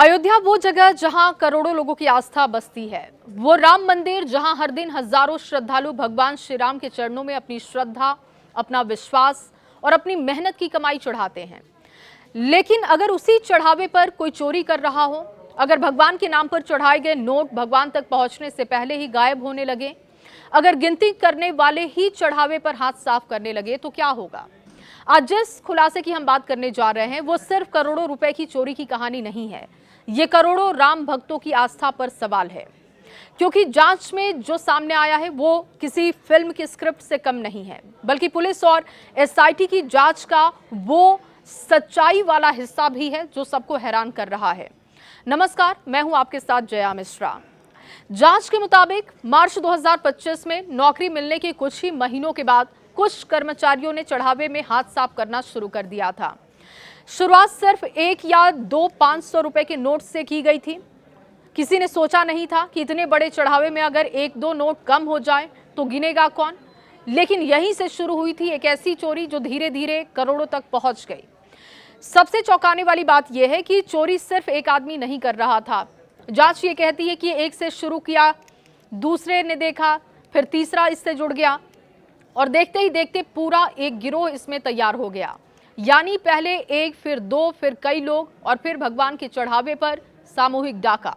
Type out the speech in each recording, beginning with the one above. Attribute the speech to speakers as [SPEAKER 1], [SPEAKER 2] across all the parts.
[SPEAKER 1] अयोध्या वो जगह जहां करोड़ों लोगों की आस्था बसती है, वो राम मंदिर जहां हर दिन हजारों श्रद्धालु भगवान श्री राम के चरणों में अपनी श्रद्धा, अपना विश्वास और अपनी मेहनत की कमाई चढ़ाते हैं। लेकिन अगर उसी चढ़ावे पर कोई चोरी कर रहा हो, अगर भगवान के नाम पर चढ़ाए गए नोट भगवान तक पहुंचने से पहले ही गायब होने लगे, अगर गिनती करने वाले ही चढ़ावे पर हाथ साफ करने लगे, तो क्या होगा? आज जिस खुलासे की हम बात करने जा रहे हैं वो सिर्फ करोड़ों रुपए की चोरी की कहानी नहीं है, ये करोड़ों राम भक्तों की आस्था पर सवाल है। क्योंकि जांच में जो सामने आया है वो किसी फिल्म की स्क्रिप्ट से कम नहीं है, बल्कि पुलिस और एसआईटी की जांच का वो सच्चाई वाला हिस्सा भी है जो सबको हैरान कर रहा है। नमस्कार, मैं हूं आपके साथ जया मिश्रा। जांच के मुताबिक मार्च 2025 में नौकरी मिलने के कुछ ही महीनों के बाद कुछ कर्मचारियों ने चढ़ावे में हाथ साफ करना शुरू कर दिया था। शुरुआत सिर्फ 1 या 2 500 रुपए के नोट से की गई थी। किसी ने सोचा नहीं था कि इतने बड़े चढ़ावे में अगर 1-2 नोट कम हो जाए तो गिनेगा कौन। लेकिन यहीं से शुरू हुई थी एक ऐसी चोरी जो धीरे धीरे करोड़ों तक पहुंच गई। सबसे चौंकाने वाली बात यह है कि चोरी सिर्फ एक आदमी नहीं कर रहा था। जांच ये कहती है कि एक से शुरू किया, दूसरे ने देखा, फिर तीसरा इससे जुड़ गया और देखते ही देखते पूरा एक गिरोह इसमें तैयार हो गया। यानी पहले एक, फिर 2, फिर कई लोग और फिर भगवान के चढ़ावे पर सामूहिक डाका।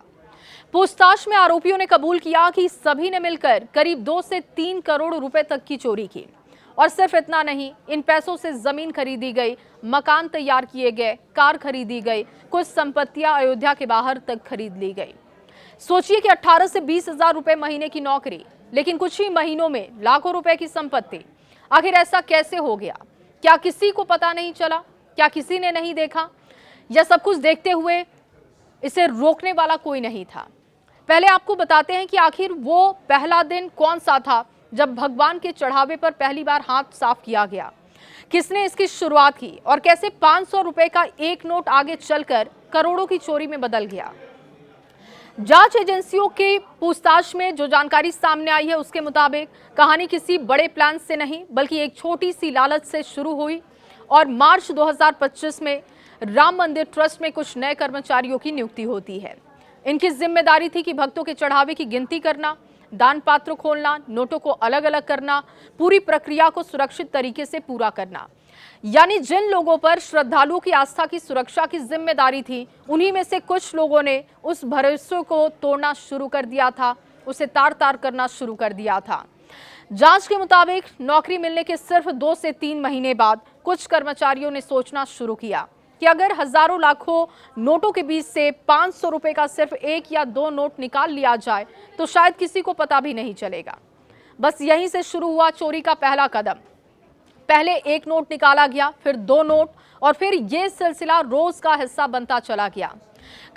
[SPEAKER 1] पूछताछ में आरोपियों ने कबूल किया कि सभी ने मिलकर करीब 2 से 3 करोड़ रुपए तक की चोरी की। और सिर्फ इतना नहीं, इन पैसों से जमीन खरीदी गई, मकान तैयार किए गए, कार खरीदी गई, कुछ संपत्तियां अयोध्या के बाहर तक खरीद ली गई। सोचिए कि 18 से 20 हजार रुपए महीने की नौकरी, लेकिन कुछ ही महीनों में लाखों रुपए की संपत्ति। आखिर ऐसा कैसे हो गया? क्या किसी को पता नहीं चला? क्या किसी ने नहीं देखा? या सब कुछ देखते हुए इसे रोकने वाला कोई नहीं था? पहले आपको बताते हैं कि आखिर वो पहला दिन कौन सा था जब भगवान के चढ़ावे पर पहली बार हाथ साफ किया गया। किसने इसकी शुरुआत की और कैसे 500 रुपए का एक नोट आगे चलकर करोड़ों की चोरी में बदल गया। जांच एजेंसियों की पूछताछ में जो जानकारी सामने आई है उसके मुताबिक कहानी किसी बड़े प्लान से नहीं बल्कि एक छोटी सी लालच से शुरू हुई और मार्च 2025 में राम मंदिर ट्रस्ट में कुछ नए कर्मचारियों की नियुक्ति होती है। इनकी जिम्मेदारी थी कि भक्तों के चढ़ावे की गिनती करना, दान पात्र खोलना, नोटों को अलग अलग करना, पूरी प्रक्रिया को सुरक्षित तरीके से पूरा करना। यानी जिन लोगों पर श्रद्धालुओं की आस्था की सुरक्षा की जिम्मेदारी थी, उन्हीं में से कुछ लोगों ने उस भरोसे को तोड़ना शुरू कर दिया था, उसे तार तार करना शुरू कर दिया था। जांच के मुताबिक नौकरी मिलने के सिर्फ 2 से 3 महीने बाद कुछ कर्मचारियों ने सोचना शुरू किया कि अगर हजारों लाखों नोटों के बीच से 500 रुपए का सिर्फ 1 या 2 नोट निकाल लिया जाए तो शायद किसी को पता भी नहीं चलेगा। बस यहीं से शुरू हुआ चोरी का पहला कदम। पहले 1 नोट निकाला गया, फिर 2 नोट और फिर यह सिलसिला रोज का हिस्सा बनता चला गया।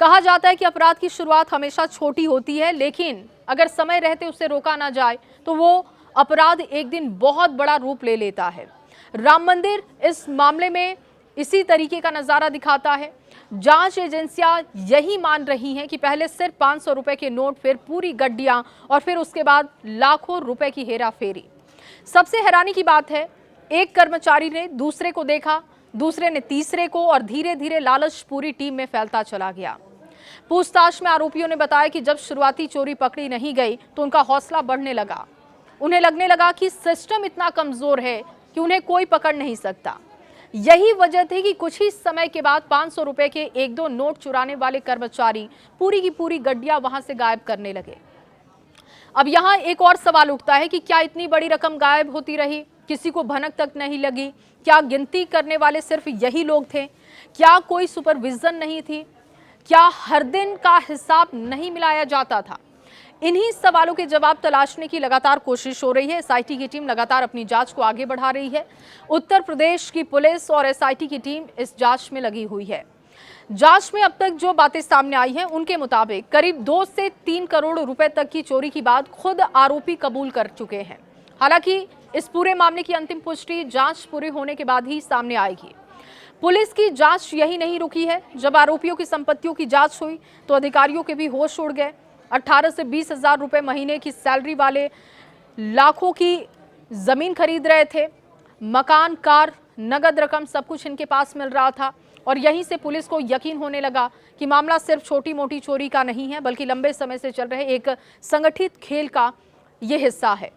[SPEAKER 1] कहा जाता है कि अपराध की शुरुआत हमेशा छोटी होती है, लेकिन अगर समय रहते उसे रोका ना जाए तो वो अपराध एक दिन बहुत बड़ा रूप ले लेता है। राम मंदिर इस मामले में इसी तरीके का नजारा दिखाता है। जांच एजेंसियां यही मान रही हैं कि पहले सिर्फ 500 रुपए के नोट, फिर पूरी गड्डियां और फिर उसके बाद लाखों रुपए की हेराफेरी। सबसे हैरानी की बात है, एक कर्मचारी ने दूसरे को देखा, दूसरे ने तीसरे को और धीरे धीरे लालच पूरी टीम में फैलता चला गया। पूछताछ में आरोपियों ने बताया कि जब शुरुआती चोरी पकड़ी नहीं गई तो उनका हौसला बढ़ने लगा। उन्हें लगने लगा कि सिस्टम इतना कमजोर है कि उन्हें कोई पकड़ नहीं सकता। यही वजह थी कि कुछ ही समय के बाद 500 रुपए के 1-2 नोट चुराने वाले कर्मचारी पूरी की पूरी गड्डियां वहां से गायब करने लगे। अब यहां एक और सवाल उठता है कि क्या इतनी बड़ी रकम गायब होती रही, किसी को भनक तक नहीं लगी? क्या गिनती करने वाले सिर्फ यही लोग थे? क्या कोई सुपरविजन नहीं थी? क्या हर दिन का हिसाब नहीं मिलाया जाता था? इन्हीं सवालों के जवाब तलाशने की लगातार कोशिश हो रही है। एसआईटी की टीम लगातार अपनी जांच को आगे बढ़ा रही है। उत्तर प्रदेश की पुलिस और एसआईटी की टीम इस जांच में लगी हुई है। जांच में अब तक जो बातें सामने आई हैं उनके मुताबिक करीब 2 से 3 करोड़ रुपए तक की चोरी की बात खुद आरोपी कबूल कर चुके हैं। हालांकि इस पूरे मामले की अंतिम पुष्टि जांच पूरी होने के बाद ही सामने आएगी। पुलिस की जांच यही नहीं रुकी है। जब आरोपियों की संपत्तियों की जांच हुई तो अधिकारियों के भी होश उड़ गए। 18 से 20 हजार रुपए महीने की सैलरी वाले लाखों की जमीन खरीद रहे थे, मकान, कार, नगद रकम सब कुछ इनके पास मिल रहा था और यहीं से पुलिस को यकीन होने लगा कि मामला सिर्फ छोटी मोटी चोरी का नहीं है, बल्कि लंबे समय से चल रहे एक संगठित खेल का ये हिस्सा है।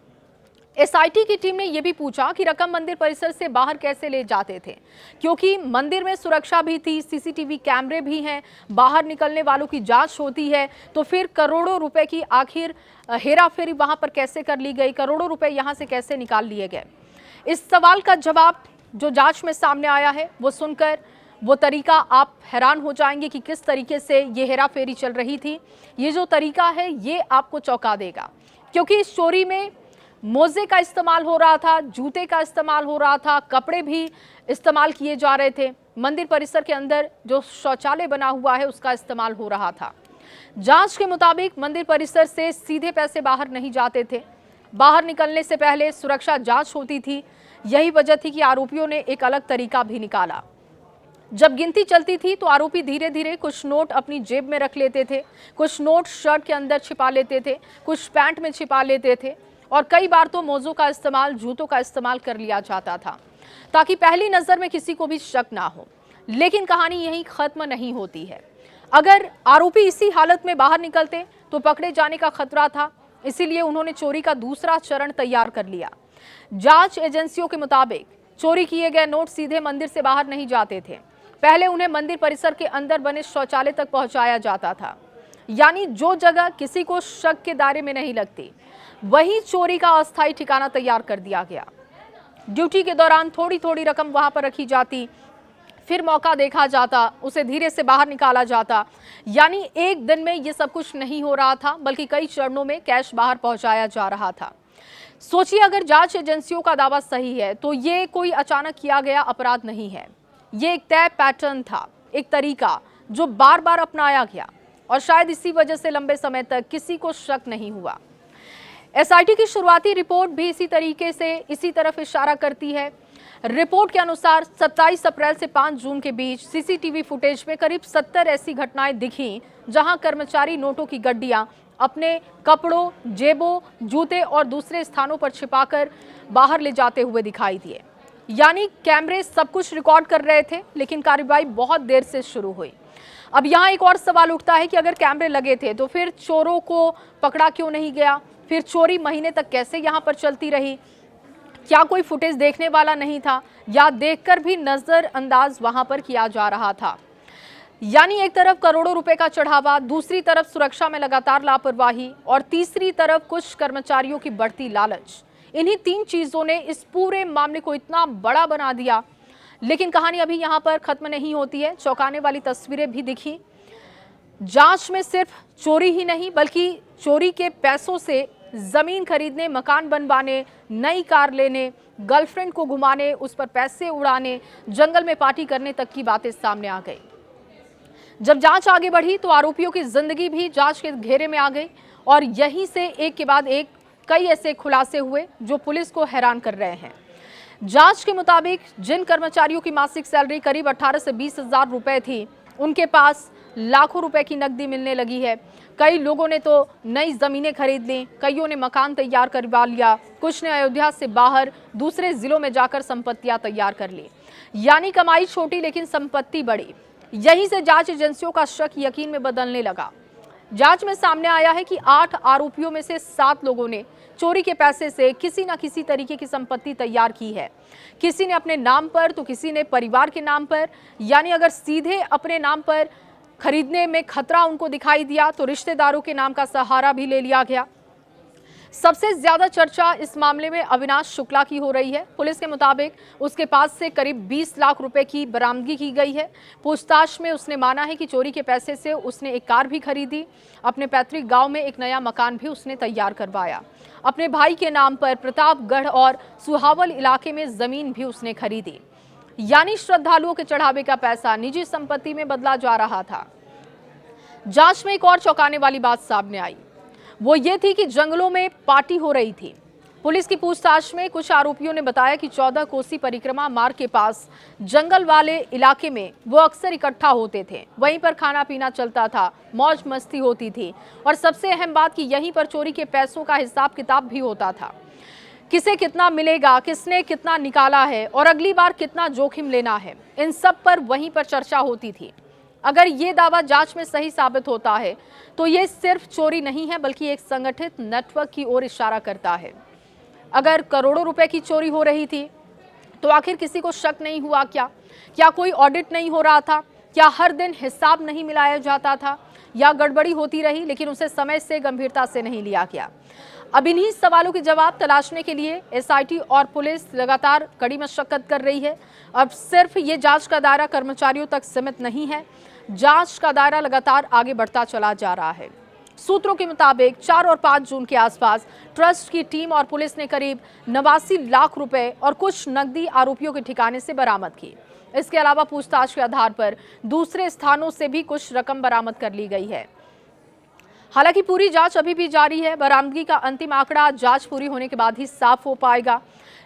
[SPEAKER 1] एसआईटी की टीम ने यह भी पूछा कि रकम मंदिर परिसर से बाहर कैसे ले जाते थे, क्योंकि मंदिर में सुरक्षा भी थी, सीसीटीवी कैमरे भी हैं, बाहर निकलने वालों की जांच होती है, तो फिर करोड़ों रुपए की आखिर हेराफेरी वहां पर कैसे कर ली गई, करोड़ों रुपए यहां से कैसे निकाल लिए गए। इस सवाल का जवाब जो जांच में सामने आया है वो सुनकर वो तरीका आप हैरान हो जाएंगे कि किस तरीके से ये हेराफेरी चल रही थी। ये जो तरीका है ये आपको चौंका देगा, क्योंकि इस चोरी में मोजे का इस्तेमाल हो रहा था, जूते का इस्तेमाल हो रहा था, कपड़े भी इस्तेमाल किए जा रहे थे। मंदिर परिसर के अंदर जो शौचालय बना हुआ है उसका इस्तेमाल हो रहा था। जांच के मुताबिक मंदिर परिसर से सीधे पैसे बाहर नहीं जाते थे, बाहर निकलने से पहले सुरक्षा जांच होती थी। यही वजह थी कि आरोपियों ने एक अलग तरीका भी निकाला। जब गिनती चलती थी तो आरोपी धीरे धीरे कुछ नोट अपनी जेब में रख लेते थे, कुछ नोट शर्ट के अंदर छिपा लेते थे, कुछ पैंट में छिपा लेते थे, और कई बार तो मोजों का इस्तेमाल, जूतों का इस्तेमाल कर लिया जाता था ताकि पहली नजर में किसी को भी शक ना हो। लेकिन कहानी यहीं खत्म नहीं होती है। अगर आरोपी इसी हालत में बाहर निकलते तो पकड़े जाने का खतरा था, इसीलिए उन्होंने चोरी का दूसरा चरण तैयार कर लिया। जांच एजेंसियों के मुताबिक चोरी किए गए नोट सीधे मंदिर से बाहर नहीं जाते थे, पहले उन्हें मंदिर परिसर के अंदर बने शौचालय तक पहुंचाया जाता था। यानी जो जगह किसी को शक के दायरे में नहीं लगती, वही चोरी का अस्थायी ठिकाना तैयार कर दिया गया। ड्यूटी के दौरान थोड़ी थोड़ी रकम वहां पर रखी जाती, फिर मौका देखा जाता, उसे धीरे से बाहर निकाला जाता। यानी एक दिन में ये सब कुछ नहीं हो रहा था, बल्कि कई चरणों में कैश बाहर पहुंचाया जा रहा था। सोचिए, अगर जांच एजेंसियों का दावा सही है तो ये कोई अचानक किया गया अपराध नहीं है, ये एक तय पैटर्न था, एक तरीका जो बार बार अपनाया गया, और शायद इसी वजह से लंबे समय तक किसी को शक नहीं हुआ। एसआईटी की शुरुआती रिपोर्ट भी इसी तरीके से इसी तरफ इशारा करती है। रिपोर्ट के अनुसार 27 अप्रैल से 5 जून के बीच सीसीटीवी फुटेज में करीब 70 ऐसी घटनाएं दिखी जहां कर्मचारी नोटों की गड्डियां अपने कपड़ों, जेबों, जूते और दूसरे स्थानों पर छिपाकर बाहर ले जाते हुए दिखाई दिए। यानी कैमरे सब कुछ रिकॉर्ड कर रहे थे, लेकिन कार्रवाई बहुत देर से शुरू हुई। अब यहाँ एक और सवाल उठता है कि अगर कैमरे लगे थे तो फिर चोरों को पकड़ा क्यों नहीं गया, फिर चोरी महीने तक कैसे यहाँ पर चलती रही? क्या कोई फुटेज देखने वाला नहीं था, या देखकर भी नजरअंदाज वहां पर किया जा रहा था? यानी एक तरफ करोड़ों रुपए का चढ़ावा, दूसरी तरफ सुरक्षा में लगातार लापरवाही, और तीसरी तरफ कुछ कर्मचारियों की बढ़ती लालच। इन्हीं 3 चीजों ने इस पूरे मामले को इतना बड़ा बना दिया। लेकिन कहानी अभी यहाँ पर खत्म नहीं होती है। चौंकाने वाली तस्वीरें भी दिखी। जांच में सिर्फ चोरी ही नहीं, बल्कि चोरी के पैसों से जमीन खरीदने, मकान बनवाने, नई कार लेने, गर्लफ्रेंड को घुमाने, उस पर पैसे उड़ाने, जंगल में पार्टी करने तक की बातें सामने आ गई। जब जांच आगे बढ़ी तो आरोपियों की जिंदगी भी जांच के घेरे में आ गई, और यहीं से एक के बाद एक कई ऐसे खुलासे हुए जो पुलिस को हैरान कर रहे हैं। जांच के मुताबिक जिन कर्मचारियों की मासिक सैलरी करीब 18 से 20 हजार रुपए थी, उनके पास लाखों रुपए की नकदी मिलने लगी है। कई लोगों ने तो नई जमीनें खरीद ली, कईयों ने मकान तैयार करवा लिया, कुछ ने अयोध्या से बाहर दूसरे जिलों में जाकर संपत्तियां तैयार कर ली। यानी कमाई छोटी लेकिन संपत्ति बड़ी। यहीं से जांच एजेंसियों का शक यकीन में बदलने लगा। जांच में सामने आया है कि 8 आरोपियों में से 7 लोगों ने चोरी के पैसे से किसी न किसी तरीके की संपत्ति तैयार की है। किसी ने अपने नाम पर तो किसी ने परिवार के नाम पर। यानी अगर सीधे अपने नाम पर खरीदने में खतरा उनको दिखाई दिया तो रिश्तेदारों के नाम का सहारा भी ले लिया गया। सबसे ज्यादा चर्चा इस मामले में अविनाश शुक्ला की हो रही है। पुलिस के मुताबिक उसके पास से करीब 20 लाख रुपए की बरामदगी की गई है। पूछताछ में उसने माना है कि चोरी के पैसे से उसने एक कार भी खरीदी, अपने पैतृक गांव में एक नया मकान भी उसने तैयार करवाया, अपने भाई के नाम पर प्रतापगढ़ और सुहावल इलाके में जमीन भी उसने खरीदी। यानी श्रद्धालुओं के चढ़ावे का पैसा निजी संपत्ति में बदला जा रहा था। जांच में एक और चौंकाने वाली बात सामने आई, वो ये थी कि जंगलों में पार्टी हो रही थी। पुलिस की पूछताछ में कुछ आरोपियों ने बताया कि 14 कोसी परिक्रमा मार्ग के पास जंगल वाले इलाके में वो अक्सर इकट्ठा होते थे। वहीं पर खाना पीना चलता था, मौज मस्ती होती थी, और सबसे अहम बात कि यहीं पर चोरी के पैसों का हिसाब किताब भी होता था। किसे कितना मिलेगा, किसने कितना निकाला है और अगली बार कितना जोखिम लेना है, इन सब पर वहीं पर चर्चा होती थी। अगर ये दावा जांच में सही साबित होता है तो ये सिर्फ चोरी नहीं है बल्कि एक संगठित नेटवर्क की ओर इशारा करता है। अगर करोड़ों रुपए की चोरी हो रही थी तो आखिर किसी को शक नहीं हुआ क्या? क्या कोई ऑडिट नहीं हो रहा था? क्या हर दिन हिसाब नहीं मिलाया जाता था? या गड़बड़ी होती रही लेकिन उसे समय से गंभीरता से नहीं लिया गया? अब इन्हीं सवालों के जवाब तलाशने के लिए एसआईटी और पुलिस लगातार कड़ी मशक्कत कर रही है। अब सिर्फ ये जांच का दायरा कर्मचारियों तक सीमित नहीं है, जांच का दायरा लगातार आगे बढ़ता चला जा रहा है। सूत्रों के मुताबिक 4 और 5 जून के आसपास ट्रस्ट की टीम और पुलिस ने करीब 89 लाख रुपए और कुछ नकदी आरोपियों के ठिकाने से बरामद की। इसके अलावा पूछताछ के आधार पर दूसरे स्थानों से भी कुछ रकम बरामद कर ली गई है। हालांकि पूरी जांच अभी भी जारी है। बरामदगी का अंतिम आंकड़ा जांच पूरी होने के बाद ही साफ हो पाएगा।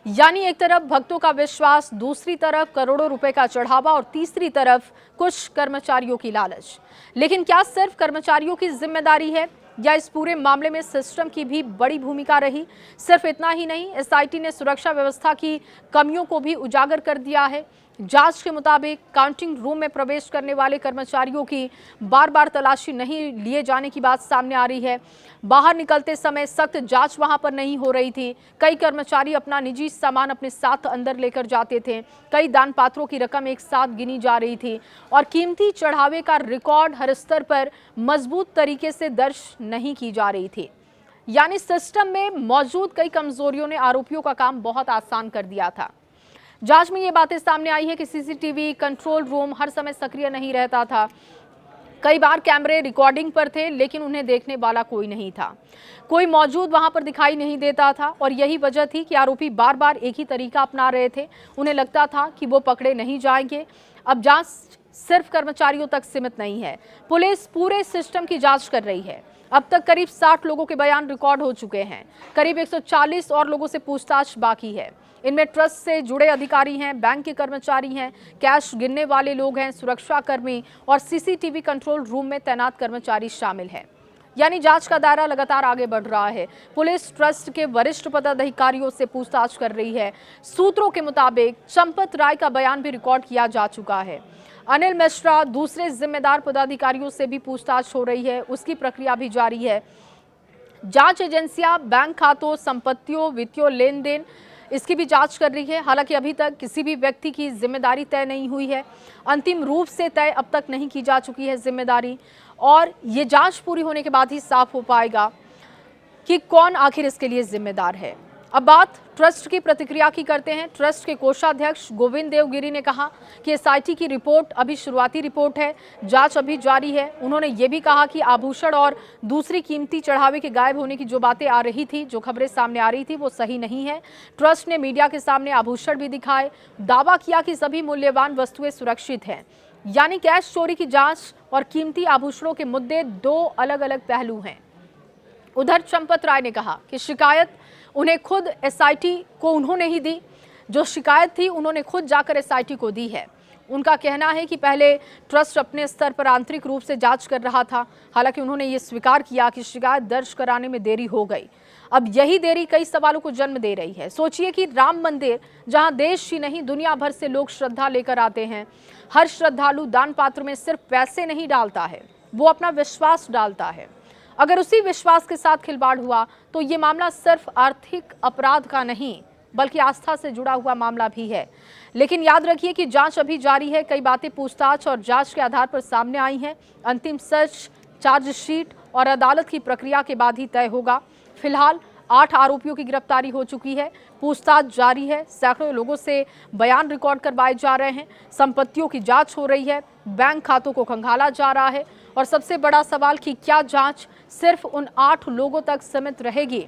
[SPEAKER 1] यानी एक तरफ भक्तों का विश्वास, दूसरी तरफ करोड़ों रुपए का चढ़ावा और तीसरी तरफ कुछ कर्मचारियों की लालच। लेकिन क्या सिर्फ कर्मचारियों की जिम्मेदारी है या इस पूरे मामले में सिस्टम की भी बड़ी भूमिका रही? सिर्फ इतना ही नहीं, एसआईटी ने सुरक्षा व्यवस्था की कमियों को भी उजागर कर दिया है। जांच के मुताबिक काउंटिंग रूम में प्रवेश करने वाले कर्मचारियों की बार बार तलाशी नहीं लिए जाने की बात सामने आ रही है। बाहर निकलते समय सख्त जांच वहां पर नहीं हो रही थी। कई कर्मचारी अपना निजी सामान अपने साथ अंदर लेकर जाते थे। कई दान पात्रों की रकम एक साथ गिनी जा रही थी और कीमती चढ़ावे का रिकॉर्ड हर स्तर पर मजबूत तरीके से दर्ज नहीं की जा रही थी। यानी सिस्टम में मौजूद कई कमजोरियों ने आरोपियों का काम बहुत आसान कर दिया था। जांच में ये बातें सामने आई है कि सीसीटीवी कंट्रोल रूम हर समय सक्रिय नहीं रहता था। कई बार कैमरे रिकॉर्डिंग पर थे लेकिन उन्हें देखने वाला कोई नहीं था, कोई मौजूद वहां पर दिखाई नहीं देता था और यही वजह थी कि आरोपी बार बार एक ही तरीका अपना रहे थे। उन्हें लगता था कि वो पकड़े नहीं जाएंगे। अब जांच सिर्फ कर्मचारियों तक सीमित नहीं है, पुलिस पूरे सिस्टम की जांच कर रही है। अब तक करीब 60 लोगों के बयान रिकॉर्ड हो चुके हैं। करीब 140 और लोगों से पूछताछ बाकी है। इनमें ट्रस्ट से जुड़े अधिकारी हैं, बैंक के कर्मचारी हैं, कैश गिनने वाले लोग हैं, सुरक्षा कर्मी और सीसीटीवी कंट्रोल रूम में तैनात कर्मचारी शामिल हैं। यानी जांच का दायरा लगातार आगे बढ़ रहा है। पुलिस ट्रस्ट के वरिष्ठ पदाधिकारियों से पूछताछ कर रही है। सूत्रों के मुताबिक चंपत राय का बयान भी रिकॉर्ड किया जा चुका है। अनिल मिश्रा, दूसरे जिम्मेदार पदाधिकारियों से भी पूछताछ हो रही है, उसकी प्रक्रिया भी जारी है। जांच एजेंसियां बैंक खातों, संपत्तियों, वित्तीय लेन देन इसकी भी जांच कर रही है। हालांकि अभी तक किसी भी व्यक्ति की जिम्मेदारी तय नहीं हुई है, अंतिम रूप से तय अब तक नहीं की जा चुकी है जिम्मेदारी, और ये जांच पूरी होने के बाद ही साफ हो पाएगा कि कौन आखिर इसके लिए जिम्मेदार है। अब बात ट्रस्ट की प्रतिक्रिया की करते हैं। ट्रस्ट के कोषाध्यक्ष गोविंद देवगिरी ने कहा कि एसआईटी की रिपोर्ट अभी शुरुआती रिपोर्ट है, जांच अभी जारी है। उन्होंने ये भी कहा कि आभूषण और दूसरी कीमती चढ़ावे के गायब होने की जो बातें आ रही थी, जो खबरें सामने आ रही थी, वो सही नहीं है। ट्रस्ट ने मीडिया के सामने आभूषण भी दिखाए, दावा किया कि सभी मूल्यवान वस्तुएं सुरक्षित हैं। यानी कैश चोरी की जांच और कीमती आभूषणों के मुद्दे दो अलग अलग पहलू हैं। उधर चंपत राय ने कहा कि शिकायत उन्हें खुद एसआईटी को उन्होंने ही दी, जो शिकायत थी उन्होंने खुद जाकर एसआईटी को दी है। उनका कहना है कि पहले ट्रस्ट अपने स्तर पर आंतरिक रूप से जांच कर रहा था। हालांकि उन्होंने ये स्वीकार किया कि शिकायत दर्ज कराने में देरी हो गई। अब यही देरी कई सवालों को जन्म दे रही है। सोचिए कि राम मंदिर, जहां देश ही नहीं दुनिया भर से लोग श्रद्धा लेकर आते हैं, हर श्रद्धालु दान पात्र में सिर्फ पैसे नहीं डालता है, वो अपना विश्वास डालता है। अगर उसी विश्वास के साथ खिलवाड़ हुआ तो ये मामला सिर्फ आर्थिक अपराध का नहीं बल्कि आस्था से जुड़ा हुआ मामला भी है। लेकिन याद रखिए कि जांच अभी जारी है। कई बातें पूछताछ और जांच के आधार पर सामने आई हैं। अंतिम सर्च, चार्जशीट और अदालत की प्रक्रिया के बाद ही तय होगा। फिलहाल 8 आरोपियों की गिरफ्तारी हो चुकी है, पूछताछ जारी है, सैकड़ों लोगों से बयान रिकॉर्ड करवाए जा रहे हैं, संपत्तियों की जांच हो रही है, बैंक खातों को खंगाला जा रहा है और सबसे बड़ा सवाल कि क्या जांच सिर्फ उन 8 लोगों तक सीमित रहेगी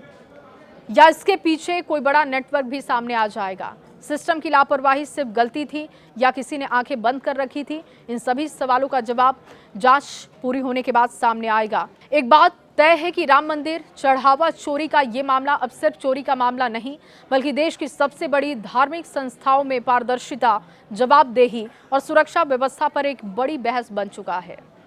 [SPEAKER 1] या इसके पीछे कोई बड़ा नेटवर्क भी सामने आ जाएगा। सिस्टम की लापरवाही सिर्फ गलती थी या किसी ने आंखें बंद कर रखी थी? इन सभी सवालों का जवाब जांच पूरी होने के बाद सामने आएगा। एक बात तय है कि राम मंदिर चढ़ावा चोरी का ये मामला अब सिर्फ चोरी का मामला नहीं बल्कि देश की सबसे बड़ी धार्मिक संस्थाओं में पारदर्शिता, जवाबदेही और सुरक्षा व्यवस्था पर एक बड़ी बहस बन चुका है।